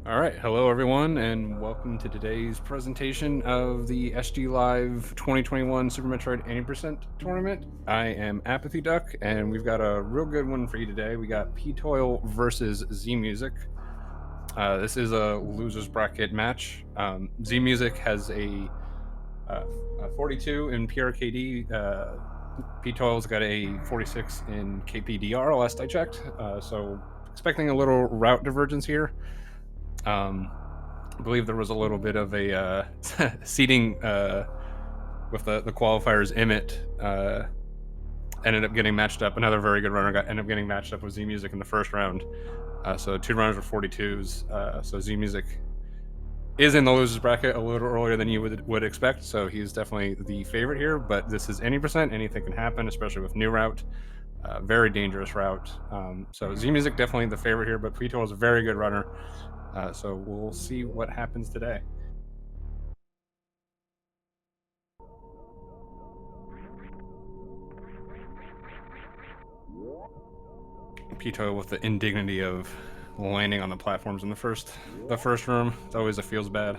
All right, hello everyone, and welcome to today's presentation of the SGLIVE 2021 Super Metroid 80% tournament. I am Apathy Duck, and we've got a real good one for you today. We got ptoil versus Zmusic. This is a losers bracket match. Zmusic has a 42 in PRKD. ptoil's got a 46 in KPDR last I checked, so expecting a little route divergence here. I believe there was a little bit of a seeding with the qualifiers. Emmett ended up getting matched up. Another very good runner ended up getting matched up with Zmusic in the first round. So two runners were 42s. So Zmusic is in the losers bracket a little earlier than you would expect. So he's definitely the favorite here. But this is 80%. Anything can happen, especially with new route. Very dangerous route. So Zmusic definitely the favorite here, but ptoil is a very good runner. So we'll see what happens today. ptoil with the indignity of landing on the platforms in the first room. It's always feels bad.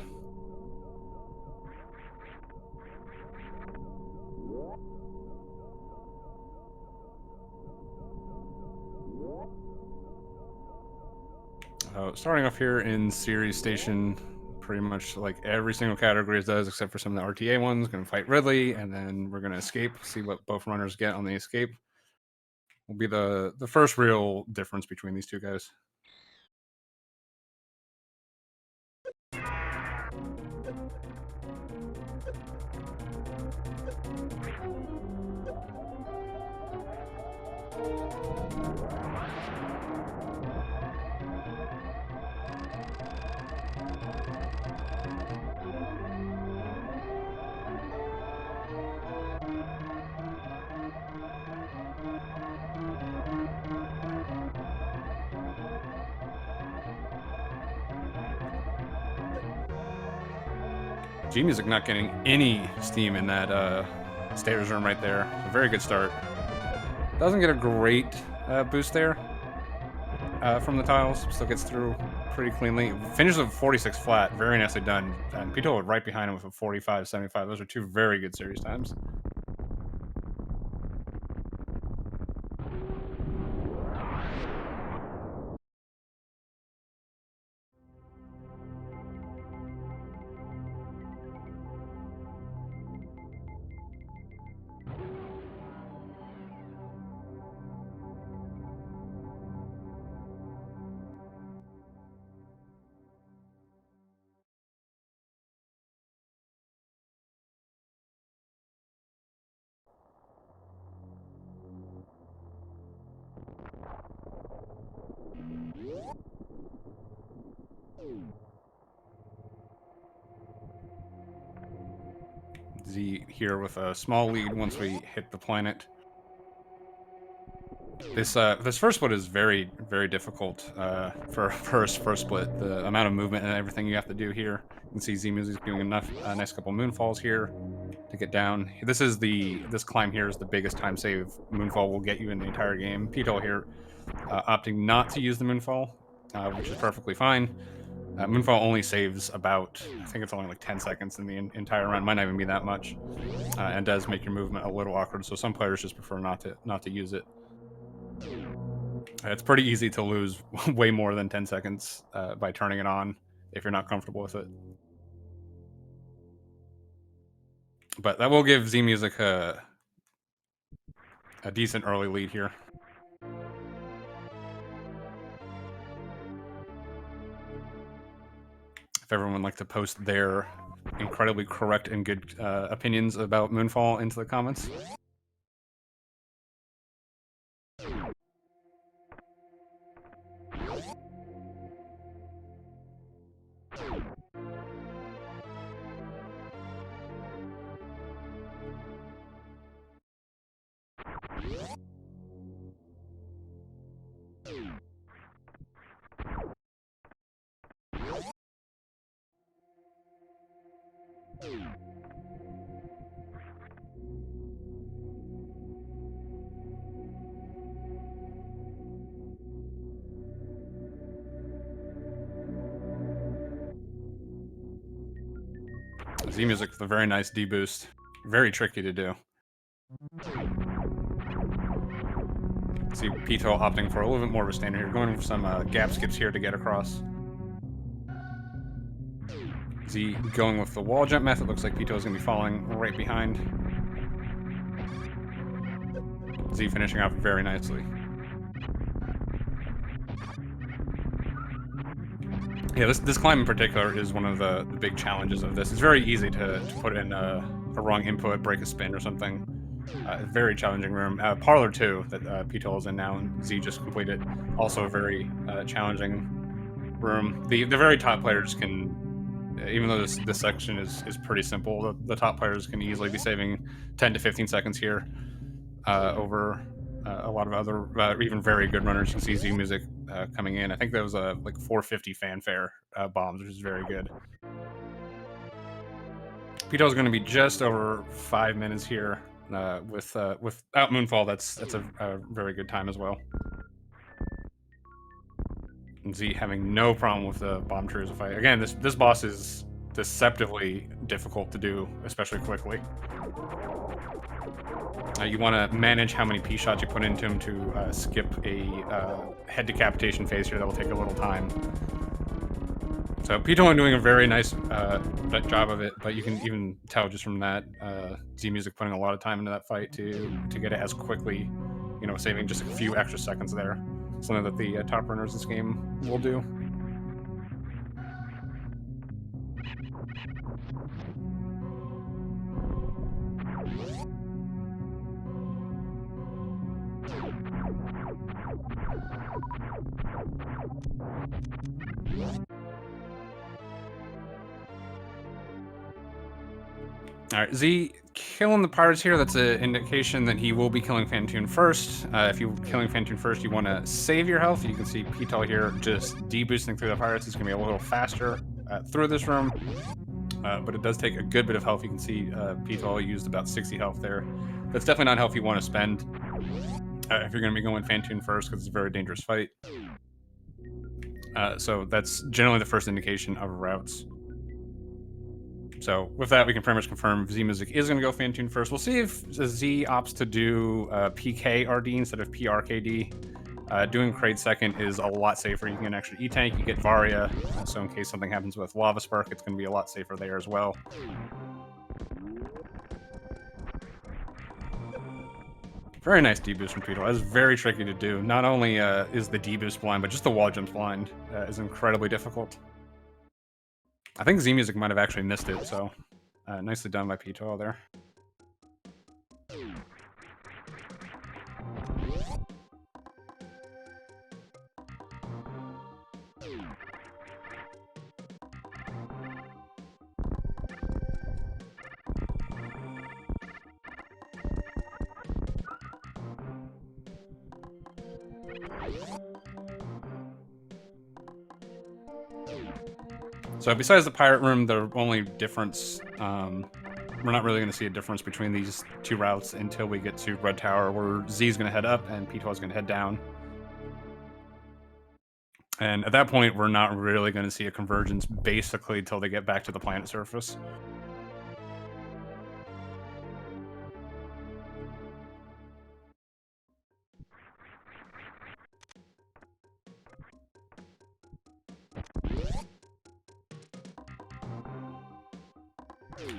Starting off here in series station, pretty much like every single category does, except for some of the RTA ones. Going to fight Ridley, and then we're going to escape. See what both runners get on the escape. Will be the first real difference between these two guys. Zmusic not getting any steam in that stairs room right there. A very good start. Doesn't get a great boost there from the tiles. Still gets through pretty cleanly. Finishes with 46 flat. Very nicely done. And ptoil right behind him with a 45, 75. Those are two very good series times. Z here with a small lead once we hit the planet. This first split is very difficult for first split. The amount of movement and everything you have to do here. You can see Zmusic doing enough nice couple moonfalls here to get down. This climb here is the biggest time save moonfall will get you in the entire game. ptoil here opting not to use the moonfall, which is perfectly fine. Moonfall only saves about, I think it's only like 10 seconds in the entire run. Might not even be that much, and does make your movement a little awkward. So some players just prefer not to use it. It's pretty easy to lose way more than 10 seconds by turning it on if you're not comfortable with it. But that will give Zmusic a decent early lead here. If everyone would like to post their incredibly correct and good opinions about Moonfall into the comments. Zmusic with a very nice D-boost. Very tricky to do. See ptoil opting for a little bit more of a standard here, going for some gap skips here to get across. Z going with the wall jump method. Looks like ptoil is going to be falling right behind. Z finishing off very nicely. Yeah, this climb in particular is one of the big challenges of this. It's very easy to put in a wrong input, break a spin or something. Very challenging room. Parlor 2 that ptoil is in now and Z just completed. Also a very challenging room. The very top players can, even though this section is pretty simple, the top players can easily be saving 10 to 15 seconds here over a lot of other, even very good runners. You can see Zmusic coming in. I think that was like 450 fanfare bombs, which is very good. ptoil is going to be just over 5 minutes here. Without Moonfall, that's a very good time as well. And Z having no problem with the bomb trees fight. Again, this boss is deceptively difficult to do, especially quickly. You want to manage how many P shots you put into him to skip a head decapitation phase here that will take a little time. So ptoil doing a very nice job of it, but you can even tell just from that Zmusic putting a lot of time into that fight to get it as quickly, you know, saving just a few extra seconds there. Something that the top runners this game will do. All right, Z killing the pirates here. That's an indication that he will be killing Phantoon first. If you're killing Phantoon first, you want to save your health. You can see ptoil here just de-boosting through the pirates. It's going to be a little faster through this room, but it does take a good bit of health. You can see ptoil used about 60 health there. That's definitely not health you want to spend if you're going to be going Phantoon first, because it's a very dangerous fight. So that's generally the first indication of routes. So with that, we can pretty much confirm Zmusic is going to go Phantoon first. We'll see if Z opts to do PKRD instead of PRKD. Doing Kraid second is a lot safer. You can get an extra E-Tank, you get Varia, so in case something happens with Lava Spark, it's going to be a lot safer there as well. Very nice D-boost from ptoil. That is very tricky to do. Not only is the D-boost blind, but just the wall jumps blind is incredibly difficult. I think Zmusic might have actually missed it, so nicely done by ptoil there. So besides the pirate room, the only difference, we're not really going to see a difference between these two routes until we get to Red Tower, where Z is going to head up and ptoil is going to head down. And at that point, we're not really going to see a convergence basically until they get back to the planet surface.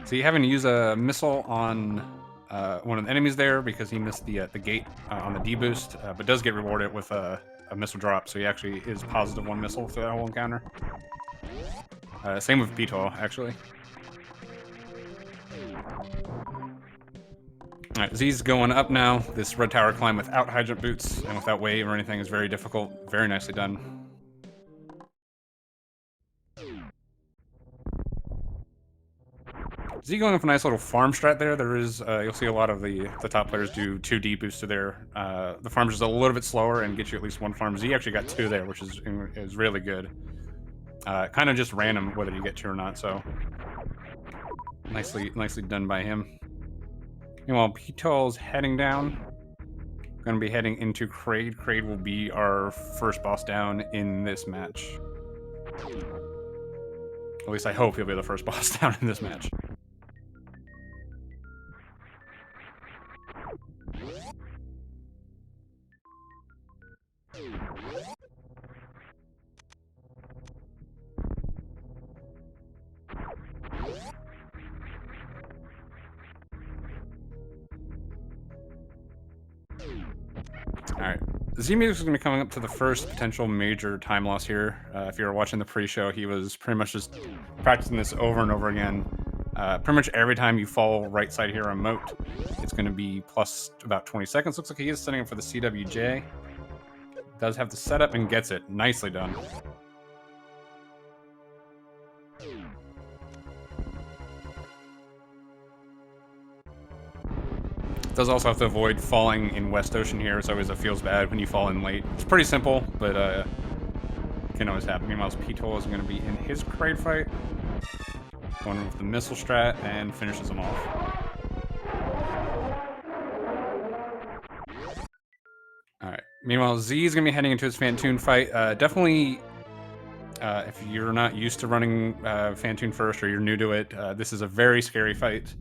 So you having to use a missile on one of the enemies there because he missed the gate on the D-boost, but does get rewarded with a missile drop, so he actually is positive 1 missile through that whole encounter. Same with ptoil, actually. Alright, Z's going up now. This Red Tower climb without high jump boots and without wave or anything is very difficult. Very nicely done. Z going with a nice little farm strat there. There is, you'll see a lot of the top players do 2 D boosts to their, the farm's just a little bit slower and get you at least 1 farm. Z actually got 2 there, which is really good. Kind of just random whether you get 2 or not, so nicely done by him. Meanwhile, ptoil's heading down. Going to be heading into Kraid. Kraid will be our first boss down in this match. At least I hope he'll be the first boss down in this match. Zmusic is going to be coming up to the first potential major time loss here. If you were watching the pre-show, he was pretty much just practicing this over and over again. Pretty much every time you fall right side here on moat, it's going to be plus about 20 seconds. Looks like he is setting up for the CWJ. Does have the setup and gets it. Nicely done. Does also have to avoid falling in West Ocean here. It's always, it feels bad when you fall in late. It's pretty simple, but can always happen. Meanwhile, ptoil is going to be in his crate fight. Going with the missile strat and finishes him off. Alright. Meanwhile, Z is going to be heading into his Phantoon fight. Definitely, if you're not used to running Phantoon first or you're new to it, this is a very scary fight.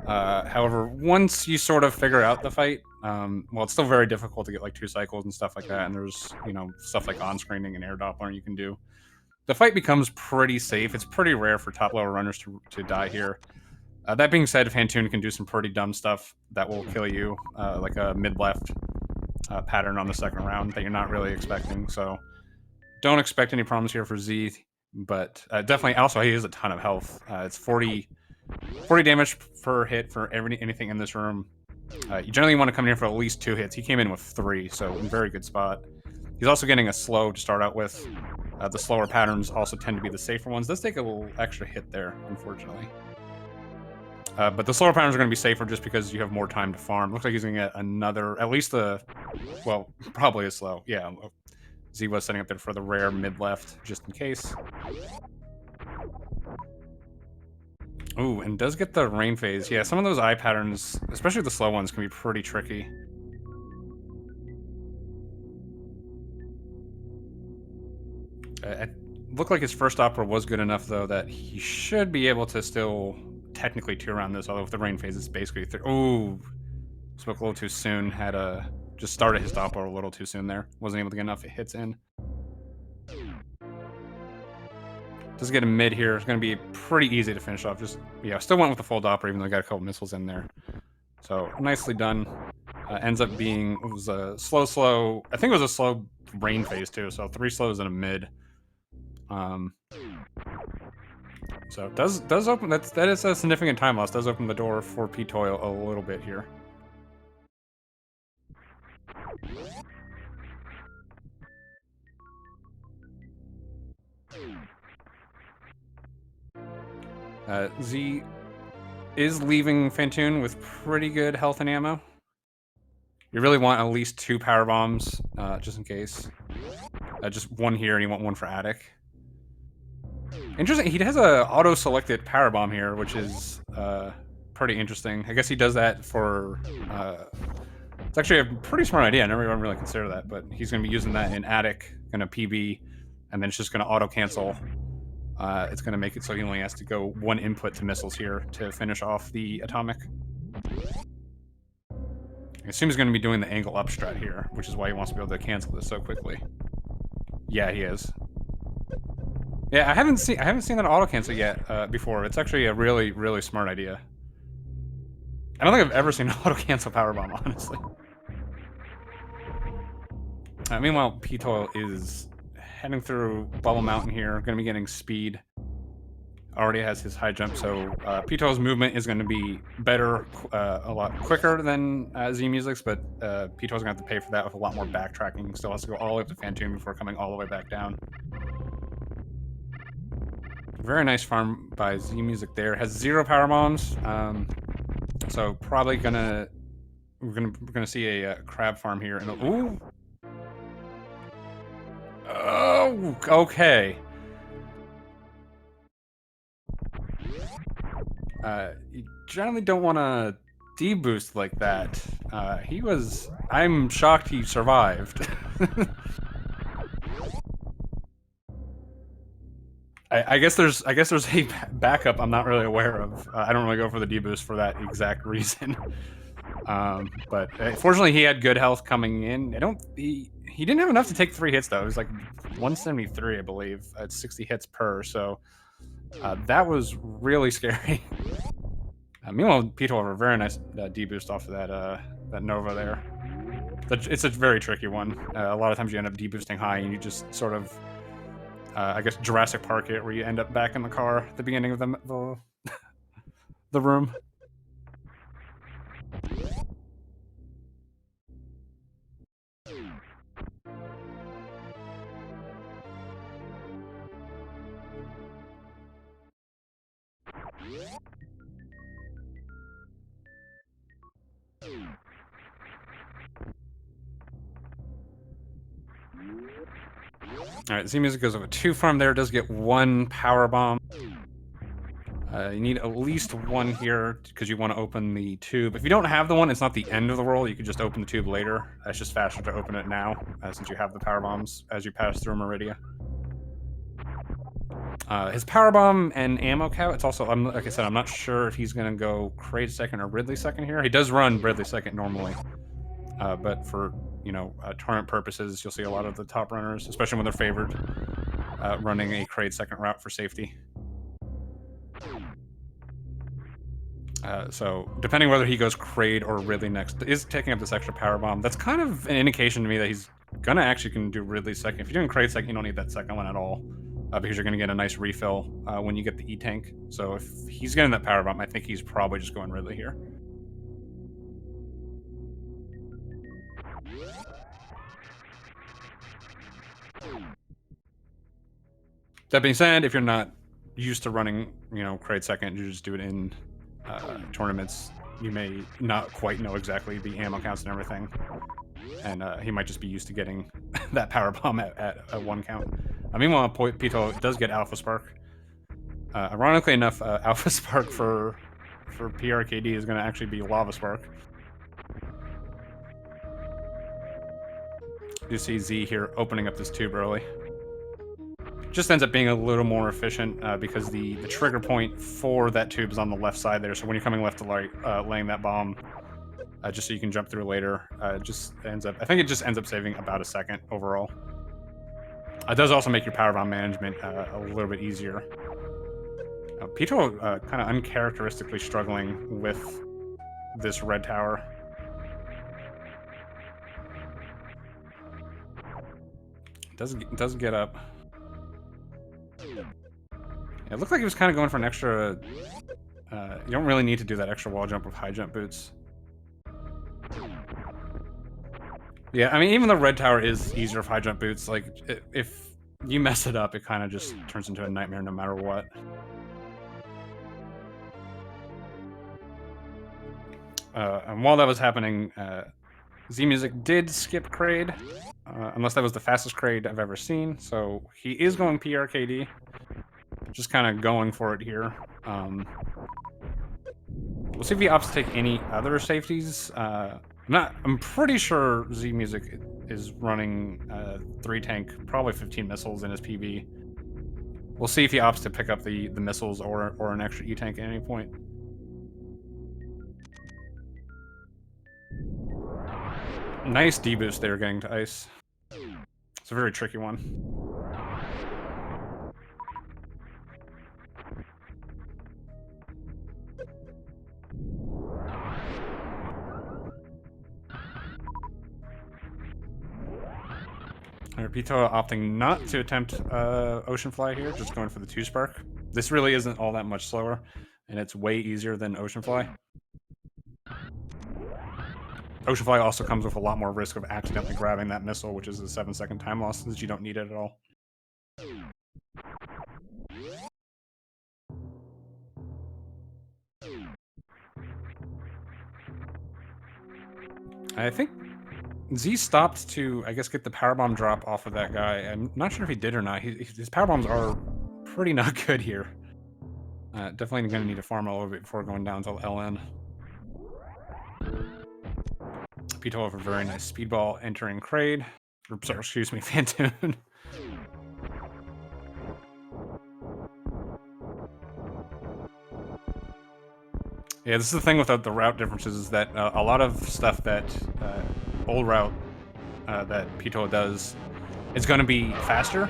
However, once you sort of figure out the fight, well, it's still very difficult to get like 2 cycles and stuff like that, and there's, you know, stuff like on-screening and air doppler you can do. The fight becomes pretty safe. It's pretty rare for top-level runners to die here. That being said, Phantoon can do some pretty dumb stuff that will kill you, like a mid-left pattern on the second round that you're not really expecting, so don't expect any problems here for Z, but definitely, also, he has a ton of health. It's 40 damage per hit for anything in this room. You generally want to come in for at least 2 hits. He came in with 3, so in very good spot. He's also getting a slow to start out with. The slower patterns also tend to be the safer ones. Does take a little extra hit there, unfortunately. But the slower patterns are going to be safer just because you have more time to farm. Looks like he's going to get another, at least well, probably a slow. Yeah, Z was setting up there for the rare mid-left, just in case. Ooh, and does get the rain phase. Yeah, some of those eye patterns, especially the slow ones, can be pretty tricky. It looked like his first opera was good enough, though, that he should be able to still technically 2 around this, although with the rain phase, it's basically... Ooh, spoke a little too soon. Had just started his opera a little too soon there. Wasn't able to get enough hits in. Does get a mid here. It's going to be pretty easy to finish off. Just, yeah, still went with the full doppler, even though I got a couple missiles in there. So, nicely done. Ends up being, it was a slow, I think it was a slow rain phase, too, so 3 slows and a mid. So, does open, that is a significant time loss. Does open the door for ptoil a little bit here. Z is leaving Phantoon with pretty good health and ammo. You really want at least 2 power bombs, just in case. Just 1 here, and you want 1 for Attic. Interesting, he has a auto-selected power bomb here, which is pretty interesting. I guess he does that for... it's actually a pretty smart idea. I never even really considered that, but he's going to be using that in Attic, going to PB, and then it's just going to auto-cancel. It's going to make it so he only has to go 1 input to missiles here to finish off the atomic. I assume he's going to be doing the angle up strat here, which is why he wants to be able to cancel this so quickly. Yeah, he is. Yeah, I haven't seen that auto cancel yet before. It's actually a really, really smart idea. I don't think I've ever seen an auto cancel power bomb, honestly. Meanwhile, ptoil is heading through Bubble Mountain here. Going to be getting speed. Already has his high jump, so ptoil's movement is going to be better, a lot quicker than Zmusic's, but ptoil's going to have to pay for that with a lot more backtracking. Still has to go all the way up to Phantoon before coming all the way back down. Very nice farm by Zmusic there. Has 0 power bombs, so probably we're gonna see a crab farm here. And ooh, oh, okay. You generally don't want to deboost like that. I'm shocked he survived. I guess there's a backup I'm not really aware of. I don't really go for the deboost for that exact reason. But fortunately, he had good health coming in. He didn't have enough to take 3 hits though. It was like 173, I believe, at 60 hits per. So that was really scary. Meanwhile, ptoil have a very nice deboost off of that Nova there. It's a very tricky one. A lot of times you end up deboosting high, and you just sort of, I guess, Jurassic Park it, where you end up back in the car at the beginning of the room. Alright, Zmusic goes over 2 farm there, does get 1 power bomb. You need at least 1 here, because you want to open the tube. If you don't have the one, it's not the end of the world, you could just open the tube later. It's just faster to open it now, since you have the power bombs as you pass through Meridia. His power bomb and ammo count, it's also, like I said, I'm not sure if he's going to go Crate second or Ridley second here. He does run Ridley second normally, but for, you know, tournament purposes, you'll see a lot of the top runners, especially when they're favored, running a Crate second route for safety. So, depending whether he goes Crate or Ridley next, is taking up this extra power bomb. That's kind of an indication to me that he's gonna actually can do Ridley second. If you're doing Crate second, you don't need that second one at all, because you're gonna get a nice refill when you get the E-Tank. So if he's getting that power bomb, I think he's probably just going Ridley here. That being said, if you're not used to running, you know, Crate second, you just do it in tournaments, you may not quite know exactly the ammo counts and everything, and he might just be used to getting that power bomb at 1 count. Meanwhile, ptoil does get Alpha Spark. Ironically enough, Alpha Spark for PRKD is going to actually be Lava Spark. You see Z here opening up this tube early. Just ends up being a little more efficient because the trigger point for that tube is on the left side there. So when you're coming left to right, laying that bomb, just so you can jump through later, just ends up. I think it just ends up saving about a second overall. It does also make your power bomb management a little bit easier. ptoil kind of uncharacteristically struggling with this red tower. Does get up. It looked like he was kind of going for an extra... you don't really need to do that extra wall jump with high jump boots. Yeah, I mean, even the red tower is easier with high jump boots. Like, if you mess it up, it kind of just turns into a nightmare no matter what. And while that was happening, Zmusic did skip Kraid, unless that was the fastest Kraid I've ever seen. So he is going PRKD. Just kind of going for it here. We'll see if he opts to take any other safeties. I'm pretty sure Zmusic is running 3 tank, probably 15 missiles in his PB. We'll see if he opts to pick up the missiles or an extra E-tank at any point. Nice deboost there getting to ice. It's a very tricky one. ptoil opting not to attempt Ocean Fly here, just going for the 2 spark. This really isn't all that much slower, and it's way easier than Ocean Fly. Ocean Fly also comes with a lot more risk of accidentally grabbing that missile, which is a 7-second time loss, since you don't need it at all. I think Z stopped to, I guess, get the power bomb drop off of that guy. I'm not sure if he did or not. His power bombs are pretty not good here. Definitely going to need to farm a little bit before going down to LN. ptoil with a very nice speedball entering Kraid. Sorry, excuse me, Phantoon. Yeah, this is the thing with the route differences, is that a lot of stuff that old route that ptoil does is going to be faster,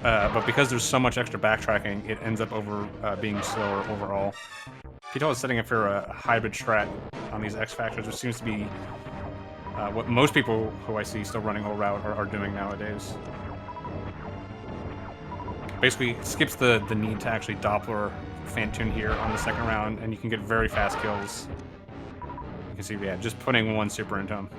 but because there's so much extra backtracking, it ends up being slower overall. ptoil is setting up for a hybrid strat on these X factors, which seems to be what most people who I see still running whole route are doing nowadays. Basically, skips the need to actually Doppler Fantune here on the second round, and you can get very fast kills. You can see, yeah, just putting one super into him.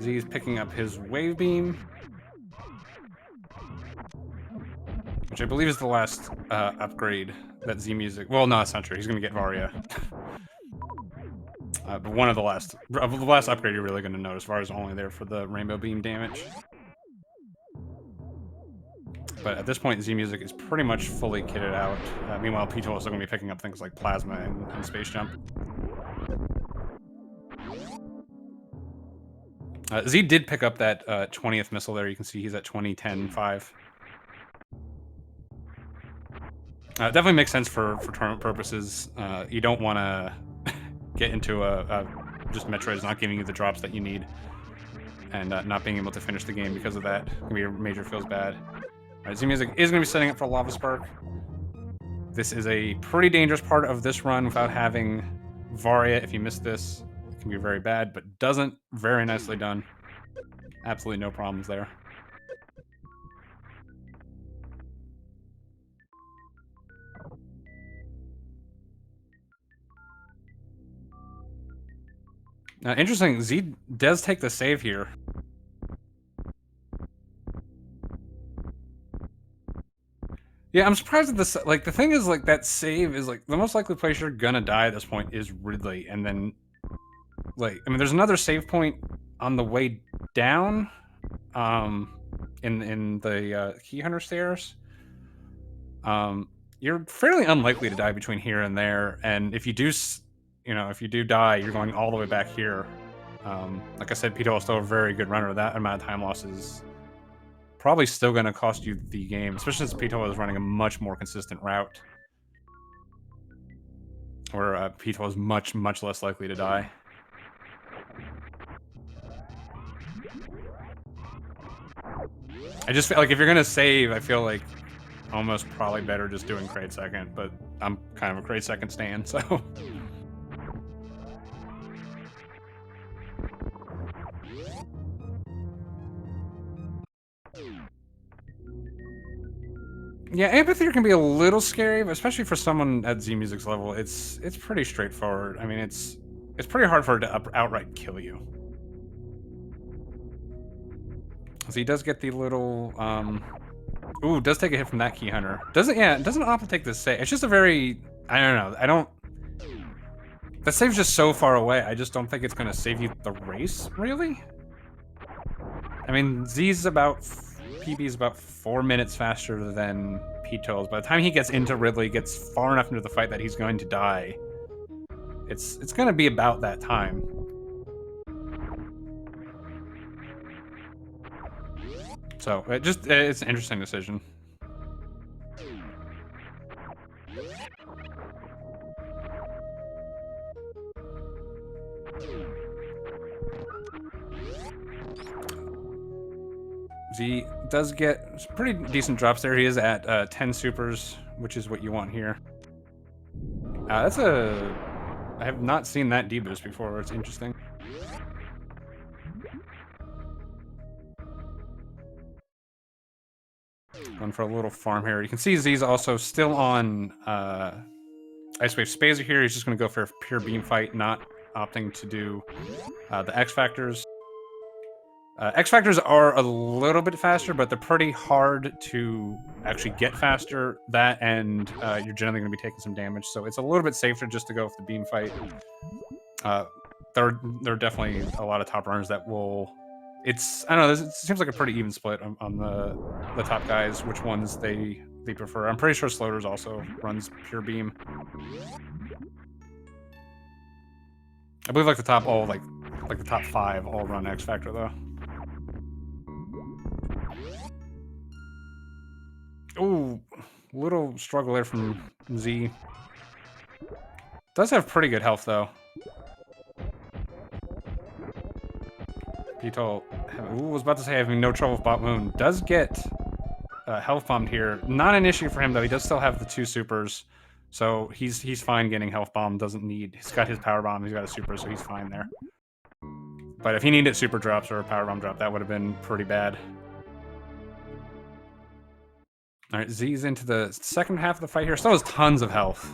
Z's picking up his wave beam, which I believe is the last upgrade that Zmusic. Well, no, that's not true. He's going to get Varia. But one of the last upgrade you're really going to notice. Varia's only there for the rainbow beam damage. But at this point, Zmusic is pretty much fully kitted out. Meanwhile, ptoil is still going to be picking up things like Plasma and Space Jump. Z did pick up that 20th missile there. You can see he's at 20, 10, 5. Definitely makes sense for tournament purposes. You don't want to get into just Metroid is not giving you the drops that you need, and not being able to finish the game because of that can be a major feels bad. All right, Zmusic is going to be setting up for Lava Spark. This is a pretty dangerous part of this run without having Varia. If you miss this, it can be very bad, but doesn't. Very nicely done. Absolutely no problems there. Interesting, Z does take the save here. Yeah, I'm surprised at this. Like, the thing is, like, that save is, like, the most likely place you're gonna die at this point is Ridley. And then, like, I mean, there's another save point on the way down, in the Key Hunter stairs. You're fairly unlikely to die between here and there. And if you do, if you do die, you're going all the way back here. Like I said, ptoil is still a very good runner. That amount of time loss is probably still going to cost you the game, especially since ptoil is running a much more consistent route, where ptoil is much, much less likely to die. I just feel like if you're going to save, I feel like almost probably better just doing Crate second, but I'm kind of a Crate second stan, so... Yeah, Amphitheater can be a little scary, but especially for someone at Zmusic's level, it's pretty straightforward. I mean, it's pretty hard for it to outright kill you. So he does get the little, ooh, does take a hit from that Key Hunter. Doesn't opt to take the save. It's just a very, I don't know, that save's just so far away, I just don't think it's gonna save you the race, really? I mean, PB's about 4 minutes faster than ptoil's. By the time he gets into Ridley, gets far enough into the fight that he's going to die, it's going to be about that time. So it's an interesting decision. Z does get pretty decent drops there. He is at 10 supers, which is what you want here. I have not seen that deboost before. It's interesting. Going for a little farm here. You can see Z's also still on Ice Wave Spazer here. He's just going to go for a pure beam fight, not opting to do the X Factors. X Factors are a little bit faster, but they're pretty hard to actually get faster. That and you're generally going to be taking some damage, so it's a little bit safer just to go with the beam fight. There are definitely a lot of top runners that will. It's I don't know. It seems like a pretty even split on the top guys. Which ones they prefer. I'm pretty sure Sloters also runs pure beam. I believe like the top the top 5 all run X Factor though. Ooh, little struggle there from Z. Does have pretty good health though. ptoil, was about to say having no trouble with Bot Moon. Does get health bombed here. Not an issue for him though. He does still have the 2 supers, so he's fine getting health bomb. Doesn't need. He's got his power bomb. He's got a super, so he's fine there. But if he needed super drops or a power bomb drop, that would have been pretty bad. All right, Z's into the second half of the fight here. Still has tons of health.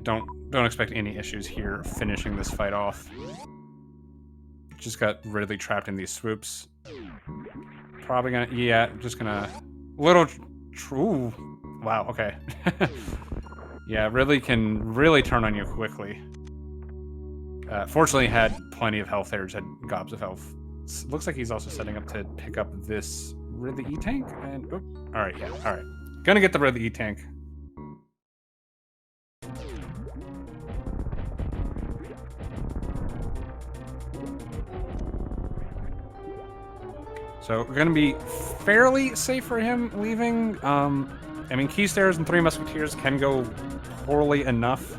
Don't expect any issues here finishing this fight off. Just got Ridley trapped in these swoops. Probably gonna, just gonna, ooh, wow, okay. Yeah, Ridley can really turn on you quickly. Fortunately, had plenty of health there, just had gobs of health. Looks like he's also setting up to pick up this Ridley E-Tank, and, oh, all right, yeah, all right. Gonna get the Ridley E-Tank. So we're gonna be fairly safe for him leaving. I mean, Key Stairs and 3 Musketeers can go poorly enough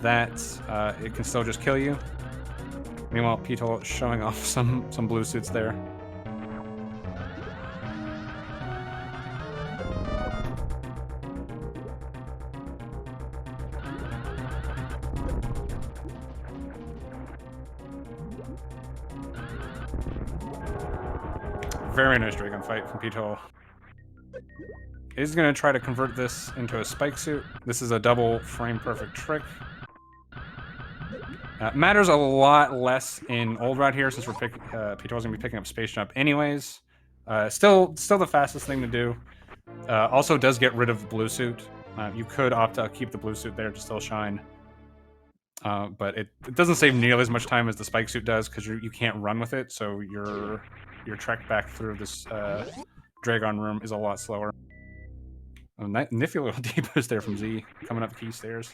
that it can still just kill you. Meanwhile, ptoil showing off some blue suits there. Very nice Dragon fight from ptoil. He's going to try to convert this into a spike suit. This is a double frame perfect trick. Matters a lot less in old route here since we're ptoil's going to be picking up Space Jump anyways. Still the fastest thing to do. Also does get rid of the blue suit. You could opt to keep the blue suit there to still shine. But it doesn't save nearly as much time as the spike suit does because you can't run with it, so your trek back through this Dragon room is a lot slower. Oh, nifty little D-boost there from Z, coming up Key Stairs.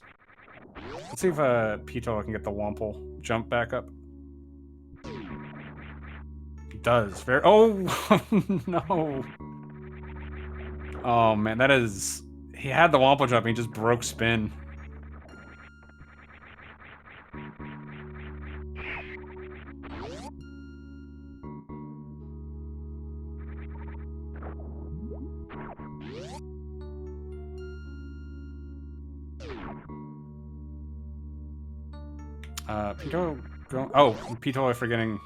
Let's see if ptoil can get the Womple jump back up. He does. Very. Oh no! Oh man, that is. He had the Womple jump. And he just broke spin. ptoil going. Oh, ptoil forgetting.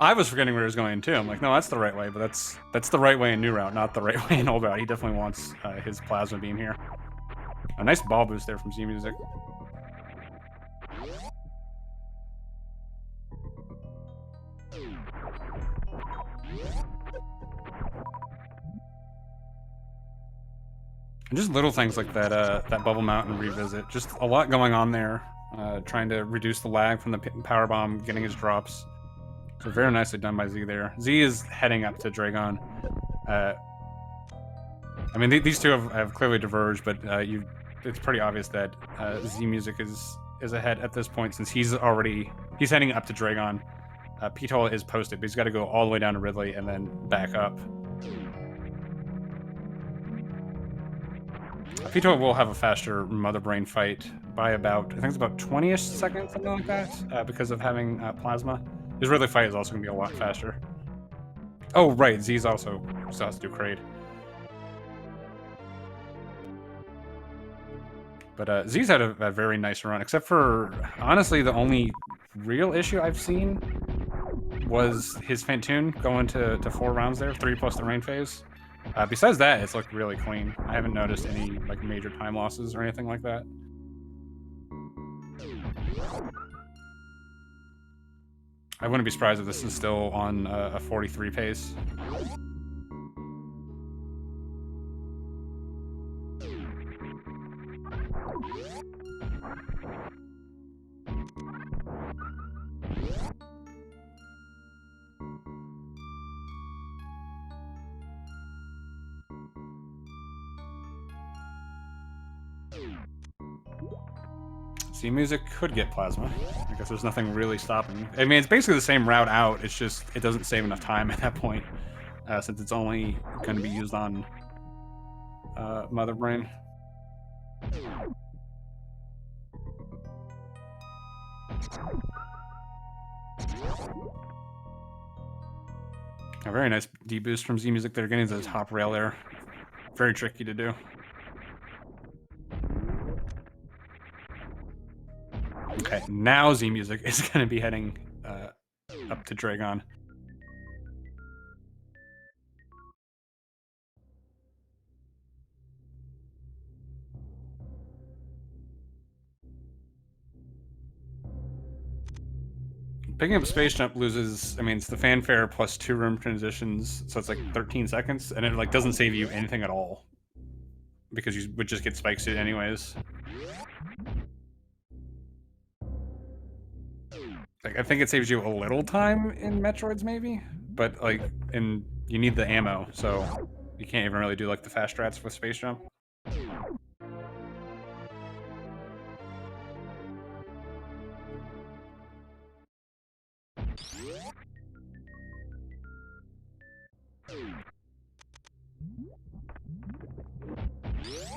I was forgetting where he was going too. I'm like, no, that's the right way, but that's the right way in new route, not the right way in old route. He definitely wants his plasma beam here. A nice ball boost there from Zmusic. And just little things like that, that bubble mount and revisit. Just a lot going on there. Trying to reduce the lag from the power bomb, getting his drops. So very nicely done by Z there. Z is heading up to Dragon. I mean, these two have clearly diverged, but it's pretty obvious that Zmusic is ahead at this point since he's heading up to Dragon. ptoil is posted, but he's got to go all the way down to Ridley and then back up. ptoil will have a faster Mother Brain fight by about, I think it's about 20-ish seconds, something like that, because of having plasma. His Ridley fight is also going to be a lot faster. Oh, right, Z's also still has to do Kraid. But Z's had a very nice run, except for, honestly, the only real issue I've seen was his Fantoon going to 4 rounds there, 3 plus the rain phase. Besides that, it's looked really clean. I haven't noticed any like major time losses or anything like that. I wouldn't be surprised if this is still on a 43 pace. Zmusic could get plasma. I guess there's nothing really stopping. I mean, it's basically the same route out. It's just it doesn't save enough time at that point, since it's only going to be used on Mother Brain. A very nice deboost from Zmusic. They're getting to the top rail there. Very tricky to do. Okay, now Zmusic is going to be heading up to Dragon. Picking up Space Jump loses, I mean, it's the fanfare plus 2 room transitions, so it's like 13 seconds, and it like doesn't save you anything at all. Because you would just get Spike Suit anyways. Like, I think it saves you a little time in Metroids, maybe? But, like, you need the ammo, so you can't even really do, like, the fast strats with Space Jump.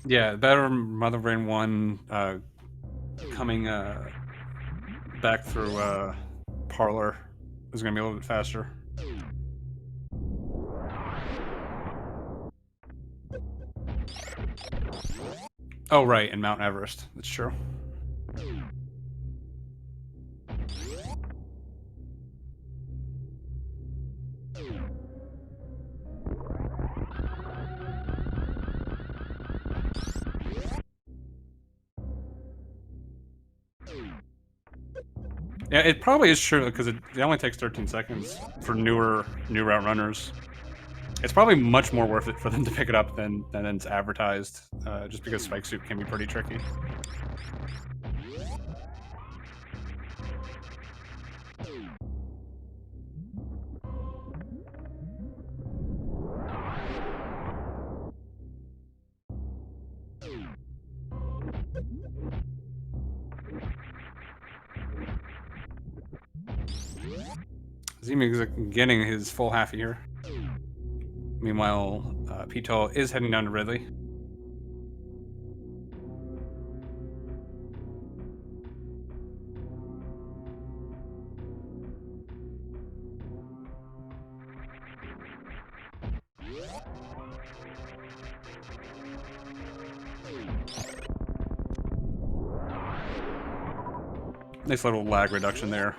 Yeah, better Mother Brain 1 coming back through Parlor is going to be a little bit faster. Oh, right, and Mount Everest. That's true. Yeah, it probably is true because it only takes 13 seconds for new route runners. It's probably much more worth it for them to pick it up than it's advertised, just because Spike Suit can be pretty tricky. Zmusic getting his full half a year. Meanwhile, ptoil is heading down to Ridley. Nice little lag reduction there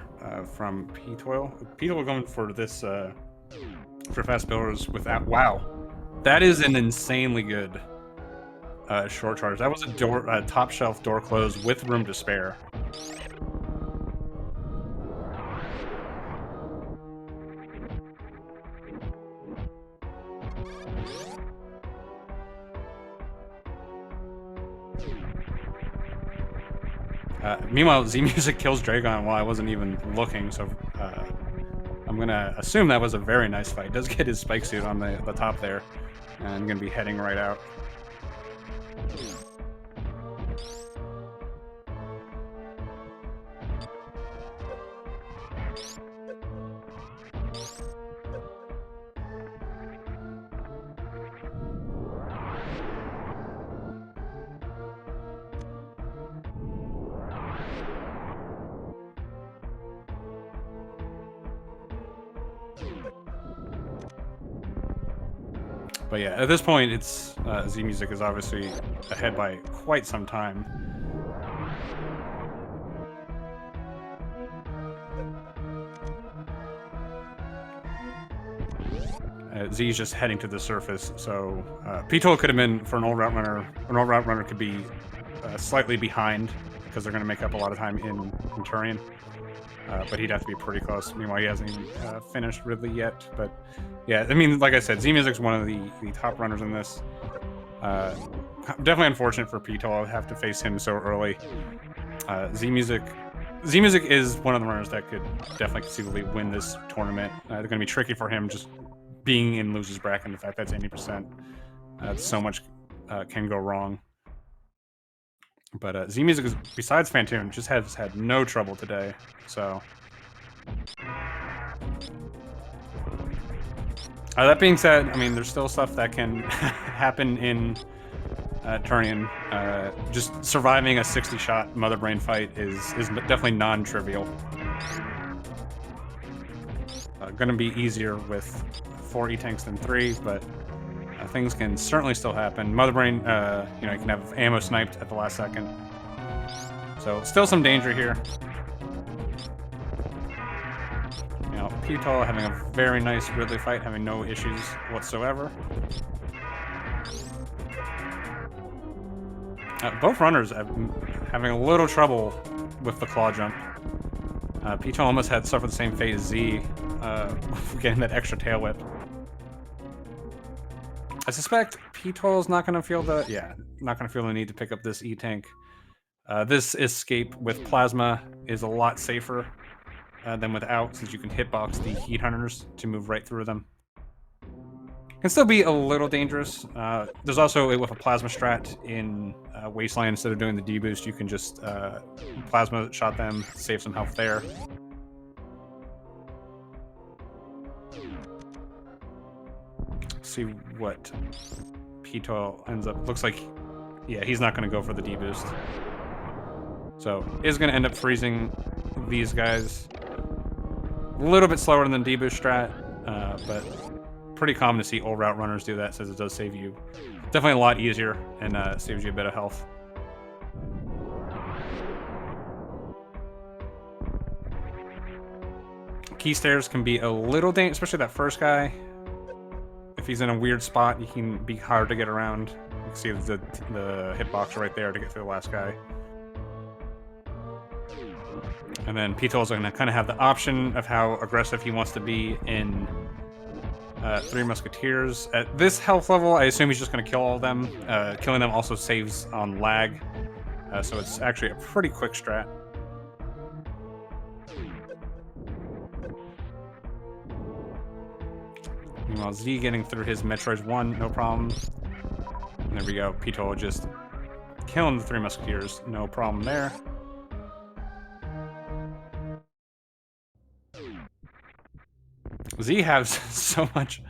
from ptoil. Ptoil going for this for fast builders without. Wow, that is an insanely good short charge. That was a top shelf door close with room to spare. Meanwhile, Zmusic kills Dragon while I wasn't even looking, so I'm gonna assume that was a very nice fight. Does get his Spike Suit on the top there, and I'm gonna be heading right out. But yeah, at this point, it's Zmusic is obviously ahead by quite some time. Z's just heading to the surface, so ptoil could have been for an old route runner. An old route runner could be slightly behind because they're going to make up a lot of time in Turian. But he'd have to be pretty close. Meanwhile, he hasn't even finished Ridley yet. But yeah, I mean, like I said, Zmusic's one of the top runners in this. Definitely unfortunate for ptoil to have to face him so early. Zmusic is one of the runners that could definitely conceivably win this tournament. They're going to be tricky for him just being in losers bracket, and the fact that's 80%. So much can go wrong. But Zmusic, is, besides Fantoon, just has had no trouble today. So that being said, I mean, there's still stuff that can happen in Turian. Just surviving a 60-shot Mother Brain fight is definitely non-trivial. Going to be easier with 4 E-tanks than 3, but things can certainly still happen. Mother Brain, you know, you can have ammo sniped at the last second. So still some danger here. You know, ptoil having a very nice Ridley fight, having no issues whatsoever. Both runners having a little trouble with the claw jump. ptoil almost had suffered the same fate as Z, getting that extra tail whip. I suspect ptoil's not going to feel the need to pick up this E-tank. This escape with plasma is a lot safer than without, since you can hitbox the heat hunters to move right through them. Can still be a little dangerous. There's also with a plasma strat in Wasteland, instead of doing the D-boost, you can just plasma shot them, save some health there. See what ptoil ends up. Looks like, yeah, he's not going to go for the D-boost. So is going to end up freezing these guys. A little bit slower than D-boost strat, but pretty common to see old route runners do that, since it does save you. Definitely a lot easier and saves you a bit of health. Key stairs can be a little dangerous, especially that first guy. If he's in a weird spot, he can be hard to get around. You can see the hitbox right there to get to the last guy. And then ptoil is going to kind of have the option of how aggressive he wants to be in Three Musketeers. At this health level, I assume he's just going to kill all of them. Killing them also saves on lag, so it's actually a pretty quick strat. Meanwhile, Z getting through his Metroid 1, no problem. And there we go, ptoil just killing the Three Musketeers, no problem there. Z has so much.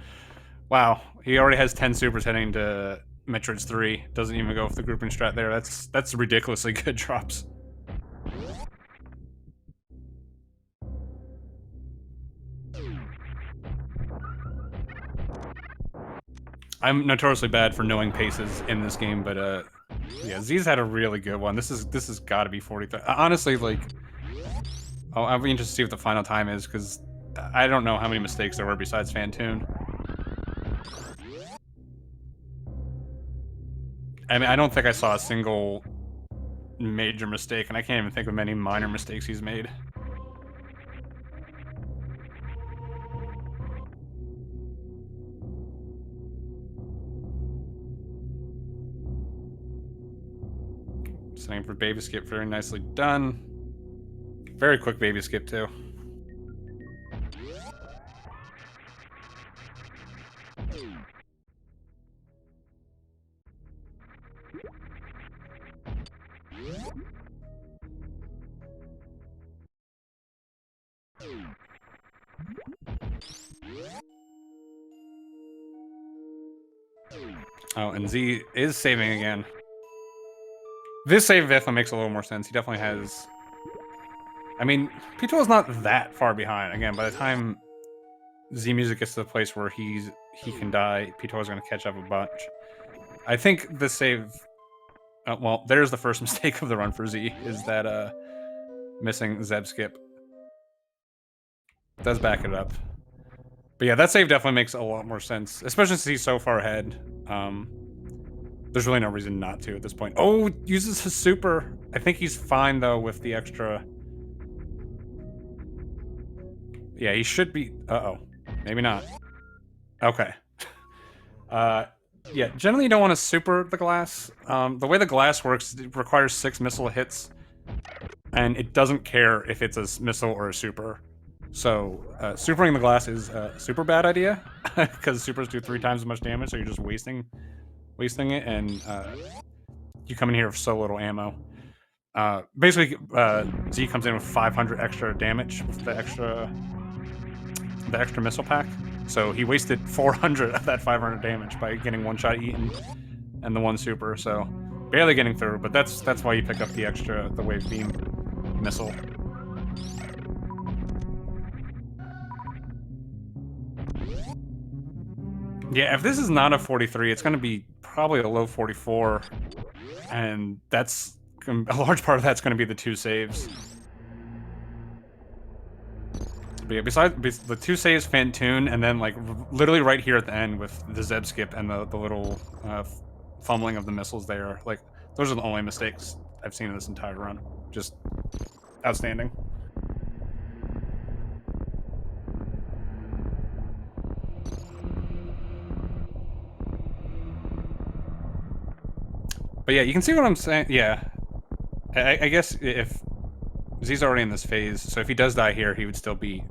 Wow, he already has 10 supers heading to Metroid 3. Doesn't even go with the grouping strat there. That's ridiculously good drops. I'm notoriously bad for knowing paces in this game, but yeah, Z's had a really good one. This has got to be 43. Honestly, like, I'll be interested to see what the final time is, because I don't know how many mistakes there were besides Fantoon. I mean, I don't think I saw a single major mistake, and I can't even think of many minor mistakes he's made. Same for baby skip, very nicely done. Very quick baby skip too. Oh, and Z is saving again. This save definitely makes a little more sense. He definitely has... I mean, ptoil's not that far behind. Again, by the time Zmusic gets to the place where he can die, ptoil's going to catch up a bunch. I think the save... well, there's the first mistake of the run for Z, is that missing Zeb skip. Does back it up. But yeah, that save definitely makes a lot more sense, especially since he's so far ahead. There's really no reason not to at this point. Oh, uses his super. I think he's fine, though, with the extra. Yeah, he should be. Uh-oh. Maybe not. Okay. Yeah, generally you don't want to super the glass. The way the glass works, it requires 6 missile hits, and it doesn't care if it's a missile or a super. So, supering the glass is a super bad idea, because supers do 3 times as much damage, so you're just wasting it, and you come in here with so little ammo. Basically, Z comes in with 500 extra damage with the extra missile pack. So he wasted 400 of that 500 damage by getting one shot eaten and the one super. So barely getting through, but that's why you pick up the wave beam missile. Yeah, if this is not a 43, it's going to be probably a low 44, and that's a large part of that's going to be the 2 saves. But yeah, besides the 2 saves, Fantoon, and then like literally right here at the end with the Zeb skip and the little fumbling of the missiles there, like those are the only mistakes I've seen in this entire run. Just outstanding. But yeah, you can see what I'm saying. Yeah, I guess if Z's already in this phase, so if he does die here, he would still be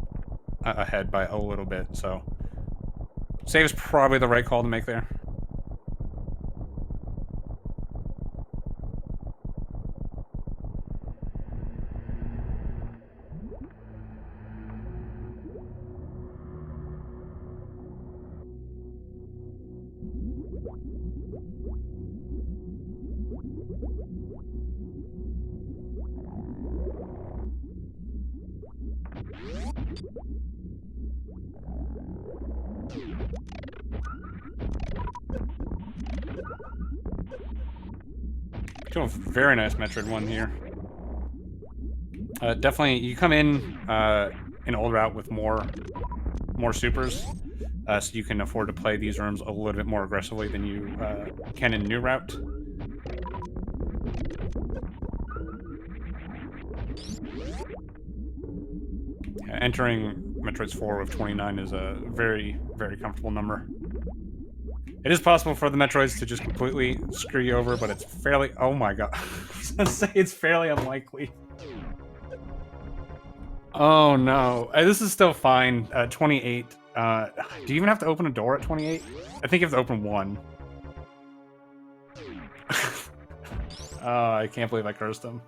ahead by a little bit. So save is probably the right call to make there. Doing a very nice Metroid one here. Definitely, you come in old route with more supers, so you can afford to play these rooms a little bit more aggressively than you can in new route. Entering Metroid's 4 with 29 is a very, very comfortable number. It is possible for the Metroids to just completely screw you over, but it's fairly... Oh my god. I was gonna say it's fairly unlikely. Oh no. This is still fine. 28. Do you even have to open a door at 28? I think you have to open one. I can't believe I cursed him.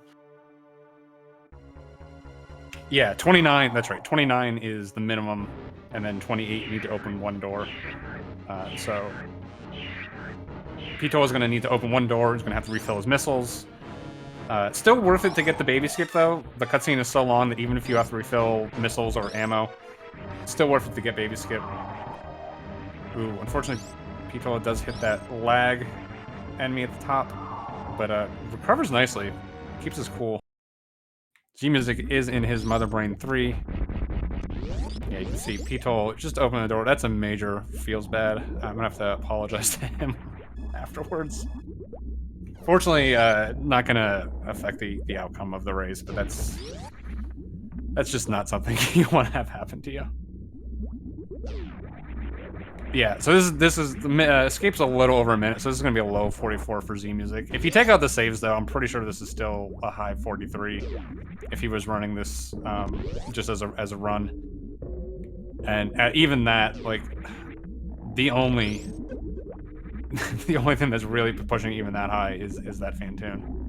Yeah, 29, that's right. 29 is the minimum, and then 28 you need to open one door. So ptoil is going to need to open one door. He's going to have to refill his missiles. Still worth it to get the baby skip, though. The cutscene is so long that even if you have to refill missiles or ammo, it's still worth it to get baby skip. Ooh, unfortunately, ptoil does hit that lag enemy at the top, but recovers nicely. Keeps us cool. Zmusic is in his Mother Brain 3. Yeah, you can see ptoil just open the door. That's a major feels bad. I'm gonna have to apologize to him afterwards. Fortunately, not gonna affect the outcome of the race, but that's just not something you want to have happen to you. Yeah, so this is escape's a little over a minute, so this is gonna be a low 44 for Zmusic. If you take out the saves, though, I'm pretty sure this is still a high 43 if he was running this just as a run. And even that, like, the only thing that's really pushing even that high is that Fantoon.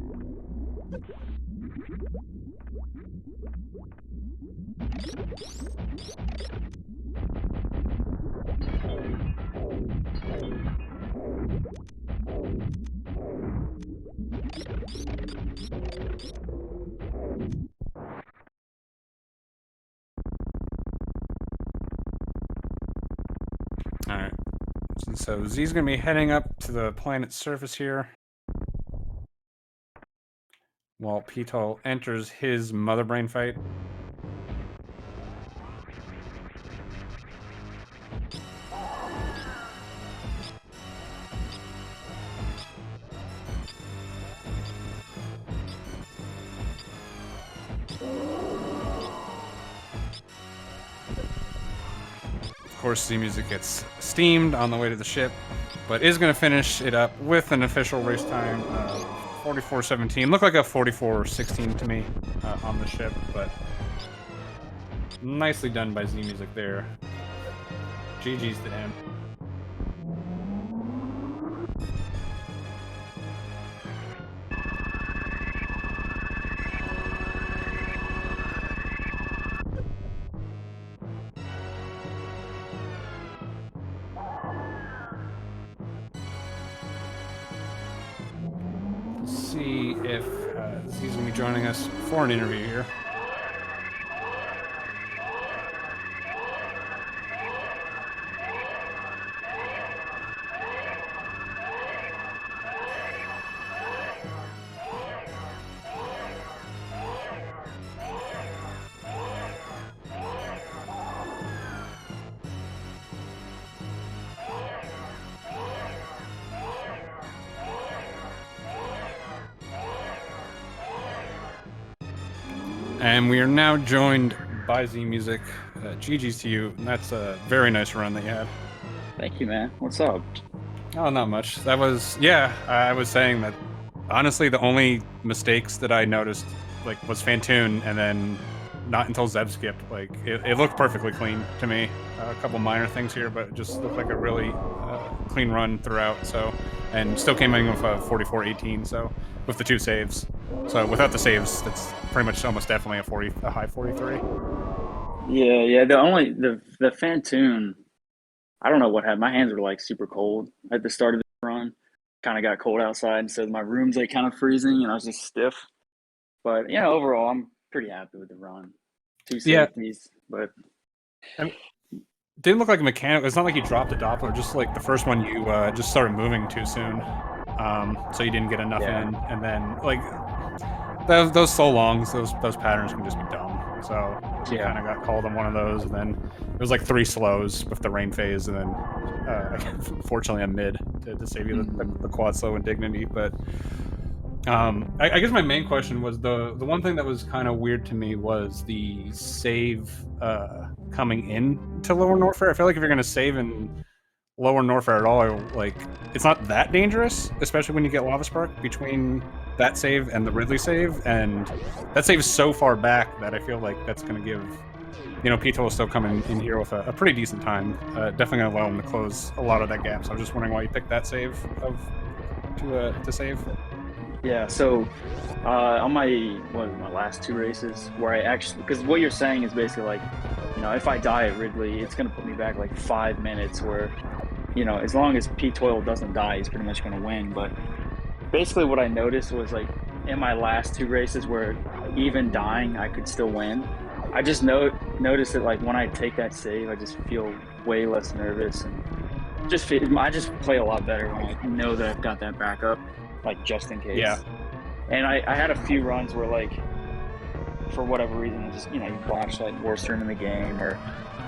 Alright. So Z's gonna be heading up to the planet's surface here, while ptoil enters his Mother Brain fight. course, Zmusic gets steamed on the way to the ship, but is going to finish it up with an official race time of 44:17. Looked like a 44:16 to me on the ship, but nicely done by Zmusic there. GG's to him. See if he's going to be joining us for an interview here. And we are now joined by Zmusic. GG's to you. And that's a very nice run that you had. Thank you, man. What's up? Oh, not much. That was, yeah, I was saying that, honestly, the only mistakes that I noticed, like, was Fantoon, and then not until Zeb skipped. Like, it looked perfectly clean to me. A couple minor things here, but it just looked like a really clean run throughout. So, and still came in with a 44:18, so, with the 2 saves. So without the saves, that's pretty much almost definitely a high 43. Yeah. The Fantoon, I don't know what happened. My hands were like super cold at the start of the run. Kind of got cold outside, so my room's like kind of freezing, and I was just stiff. But overall, I'm pretty happy with the run. 2 safeties, but didn't look like a mechanic. It's not like you dropped a Doppler. Just like the first one, you just started moving too soon, so you didn't get enough in, and then like. Those so longs, those patterns can just be dumb. So you kind of got called on one of those, and then it was like 3 slows with the rain phase, and then fortunately a mid to save you the quad slow and dignity. But I guess my main question was the one thing that was kind of weird to me was the save coming in to Lower Norfair. I feel like if you're gonna save in Lower Norfair at all, like it's not that dangerous, especially when you get Lava Spark between that save and the Ridley save, and that save is so far back that I feel like that's going to give, ptoil still coming in here with a pretty decent time. Definitely going to allow him to close a lot of that gap. So I'm just wondering why you picked that save to save. Yeah, so on my last 2 races, where I actually, because what you're saying is basically like, if I die at Ridley, it's going to put me back like 5 minutes where, as long as ptoil doesn't die, he's pretty much going to win. But basically what I noticed was like in my last 2 races where even dying, I could still win. I just noticed that like when I take that save, I just feel way less nervous, and I just play a lot better when I know that I've got that backup, like just in case. Yeah. And I had a few runs where like, for whatever reason, just you botched like worst turn in the game, or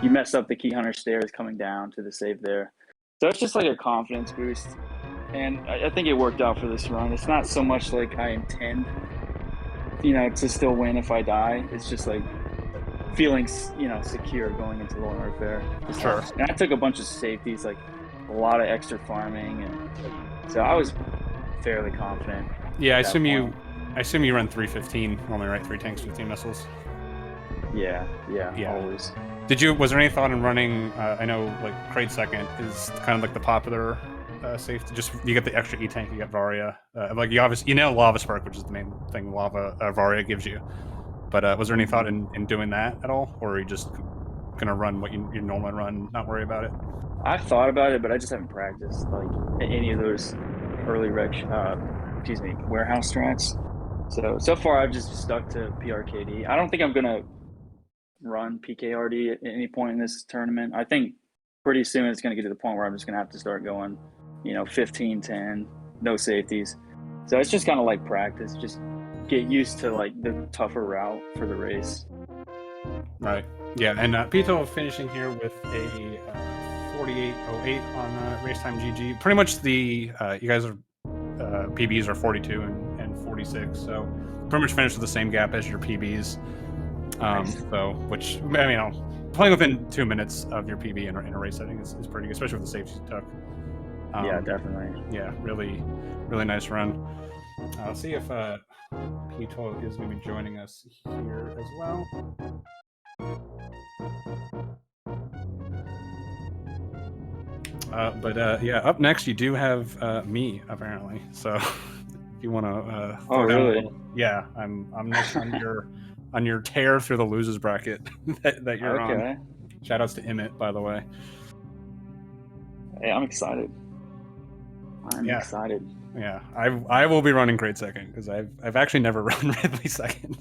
you mess up the Key Hunter stairs coming down to the save there. So it's just like a confidence boost. And I think it worked out for this run. It's not so much like I intend, to still win if I die. It's just like feeling, secure going into Lower Norfair. Sure. And I took a bunch of safeties, like a lot of extra farming, and so I was fairly confident. Yeah, I assume you run 315 normally, right? 3 tanks, 15 missiles. Yeah, always. Was there any thought in running? I know like Kraid second is kind of like the popular safety. Just you get the extra E tank, you get Varia. Like you obviously nail Lava Spark, which is the main thing Varia gives you. But was there any thought in doing that at all, or are you just gonna run what you normally run, not worry about it? I've thought about it, but I just haven't practiced like any of those early warehouse strats. So far I've just stuck to PRKD. I don't think I'm gonna run PKRD at any point in this tournament. I think pretty soon it's gonna get to the point where I'm just gonna have to start going, 15-10, no safeties. So it's just kind of like practice, just get used to like the tougher route for the race. Right. Yeah, and ptoil finishing here with a 48:08 on race time GG. Pretty much the you guys are PBs are 42 and 46, so pretty much finished with the same gap as your PBs. Nice. So, which, I mean, playing within 2 minutes of your PB in a race setting is pretty good, especially with the safety you took. Yeah, definitely. Yeah, really nice run. I'll see if ptoil is going to be joining us here as well. But yeah, up next you do have me apparently. So if you want to Oh, throw down a really? little, yeah, I'm next on your tear through the losers bracket that you're on. Okay. Shoutouts to Emmett, by the way. Hey, I'm excited. I'm Yeah. excited. Yeah, I will be running great second because I've actually never run Ridley second.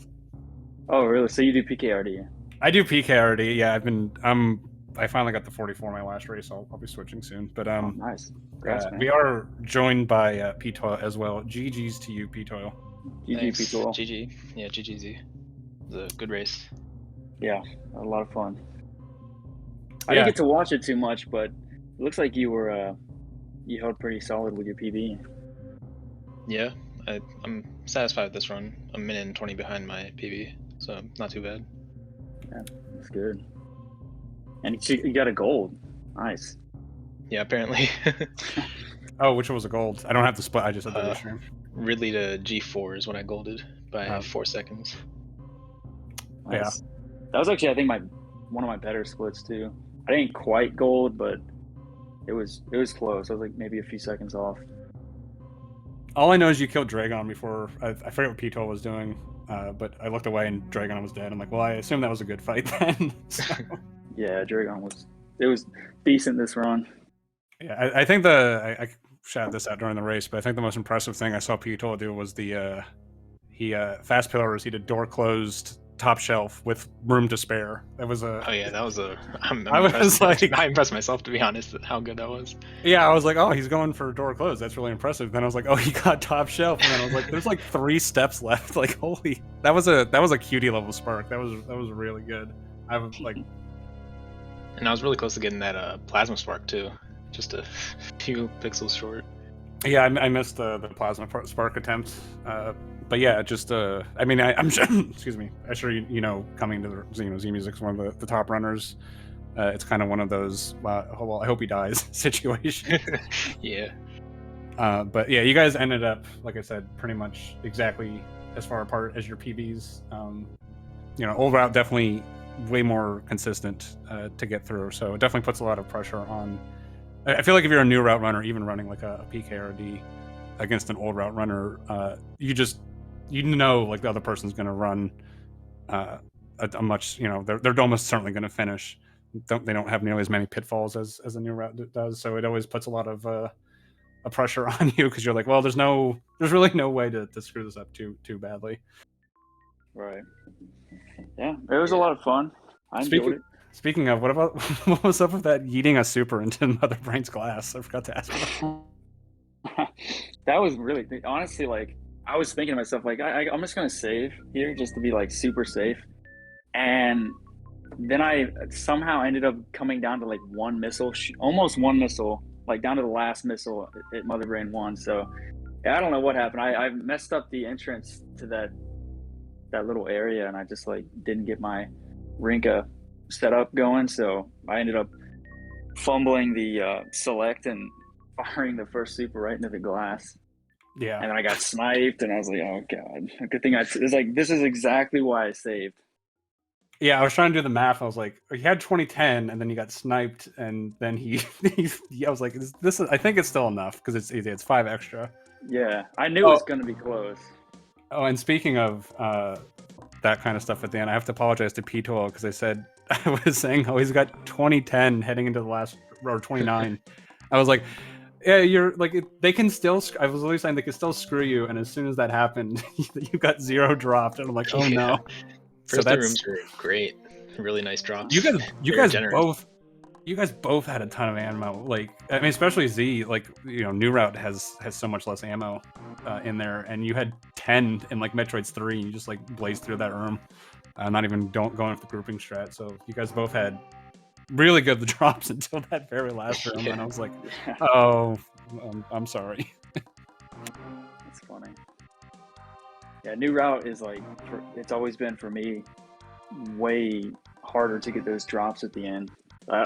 Oh, really? So you do PKRD? I do PKRD. Yeah, I finally got the 44 my last race. I'll be switching soon. But Oh, nice. Congrats, man. we are joined by ptoil as well. GG's to you, ptoil. GG, ptoil. GG. Yeah, GGZ. It was a good race. Yeah, a lot of fun. I didn't get to watch it too much, but it looks like you were you held pretty solid with your PB. Yeah, I'm satisfied with this run. I'm a minute and 20 behind my PB, so not too bad. Yeah, that's good. And you got a gold. Nice. Yeah, apparently. Oh, which one was a gold? I don't have the split. I just had the restream. Ridley to G4 is when I golded by 4 seconds. Nice. Yeah. That was actually, I think, one of my better splits too. I didn't quite gold, but it was close. I was like maybe a few seconds off. All I know is you killed Dragon before. I forget what ptoil was doing, but I looked away and Dragon was dead. I'm like, well, I assume that was a good fight then. So. Yeah, Dragon was decent this run. Yeah, I think I shouted this out during the race, but I think the most impressive thing I saw ptoil do was he fast pillars. He did door closed top shelf with room to spare. That was a. Oh yeah, that was a. I impressed myself, to be honest, at how good that was. Yeah, I was like, oh, he's going for door closed. That's really impressive. Then I was like, oh, he got top shelf, and then I was like, there's like 3 steps left. Like, holy, that was a cutie level spark. That was really good. I was like, and I was really close to getting that plasma spark too, just a few pixels short. Yeah, I missed the plasma spark attempt. But yeah, just I mean, I'm sure. Excuse me. I'm sure you know, coming to the Zmusic's one of the top runners. It's kind of one of those. Well, I hope he dies situation. Yeah. But yeah, you guys ended up, like I said, pretty much exactly as far apart as your PBs. Old route definitely way more consistent to get through, so it definitely puts a lot of pressure on. I feel like if you're a new route runner, even running like a PKRD against an old route runner, you know, like the other person's going to run a much, they're almost certainly going to finish. They don't have nearly as many pitfalls as a new route does, so it always puts a lot of a pressure on you because you're like, well, there's really no way to screw this up too badly. Right. Yeah, it was a lot of fun. I enjoyed it. Speaking of, what was up with that yeeting a super into Mother Brain's glass? I forgot to ask about that. That was really, honestly, like, I was thinking to myself, like, I'm just going to save here just to be, like, super safe. And then I somehow ended up coming down to, like, one missile, almost one missile, like, down to the last missile at Mother Brain 1. So, yeah, I don't know what happened. I messed up the entrance to that little area, and I just, like, didn't get my Rinka setup going. So I ended up fumbling the select and firing the first super right into the glass. Yeah. And then I got sniped, and I was like, oh god, good thing it's like, this is exactly why I saved. Yeah, I was trying to do the math. I was like, he had 2010, and then he got sniped, and then I was like, this is, I think it's still enough because it's 5 extra. Yeah, I knew it was going to be close. Oh, and speaking of that kind of stuff at the end, I have to apologize to ptoil because I was saying, oh, he's got 2010 heading into the last, or 29. I was like, yeah, you're like, they can still, I was literally saying they can still screw you, and as soon as that happened, you got 0 dropped, and I'm like, oh no. First 2 rooms were great, really nice drops. You guys both had a ton of ammo. Like, I mean, especially Z. Like, New Route has so much less ammo in there, and you had 10 in like Metroid's 3, and you just like blazed through that room. Not even going with the grouping strat. So you guys both had really good drops until that very last room, and I was like, oh, I'm sorry. That's funny. Yeah, New Route is like, it's always been for me way harder to get those drops at the end.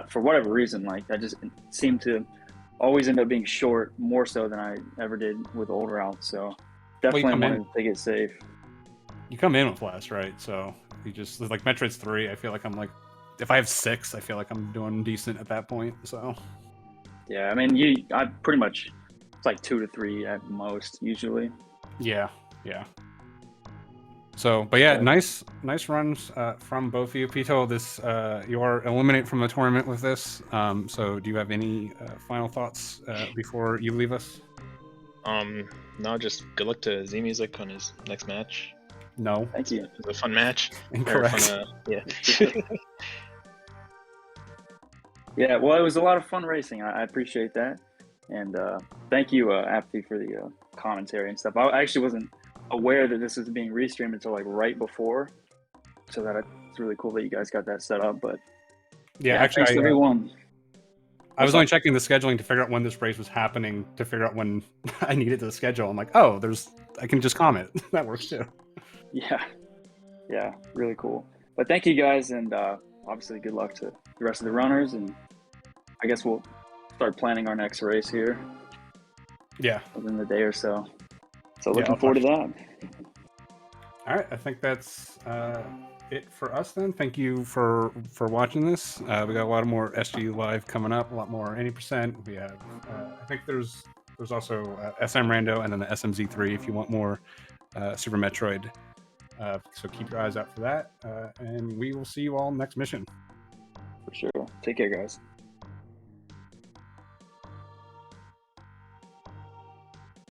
For whatever reason, like I just seem to always end up being short more so than I ever did with old routes. So definitely wanted to take it safe. You come in with less, right? So you just like Metroid's 3. I feel like I'm like, if I have 6, I feel like I'm doing decent at that point. So yeah, I mean, I pretty much it's like 2 to 3 at most usually. Yeah. So, but yeah, nice runs from both of you. Pito, this you are eliminated from the tournament with this. So, do you have any final thoughts before you leave us? No, just good luck to Zmusic on his next match. No. Thank you. It was a fun match. Incorrect. Yeah. Yeah, well, it was a lot of fun racing. I appreciate that, and thank you, Apathy, for the commentary and stuff. I actually wasn't aware that this was being restreamed until like right before, so it's really cool that you guys got that set up. But yeah actually, thanks to everyone. I was only checking the scheduling to figure out when this race was happening, to figure out when I needed to schedule. I'm like, oh, I can just comment. That works too. Yeah, really cool. But thank you guys, and obviously good luck to the rest of the runners, and I guess we'll start planning our next race here. Yeah. Within the day or so. So looking forward to that. All right, I think that's it for us then. Thank you for watching this. We got a lot more SG Live coming up, a lot more 80%. We have, I think there's also SM Rando and then the SMZ3 if you want more Super Metroid. So keep your eyes out for that, and we will see you all next mission. For sure. Take care, guys.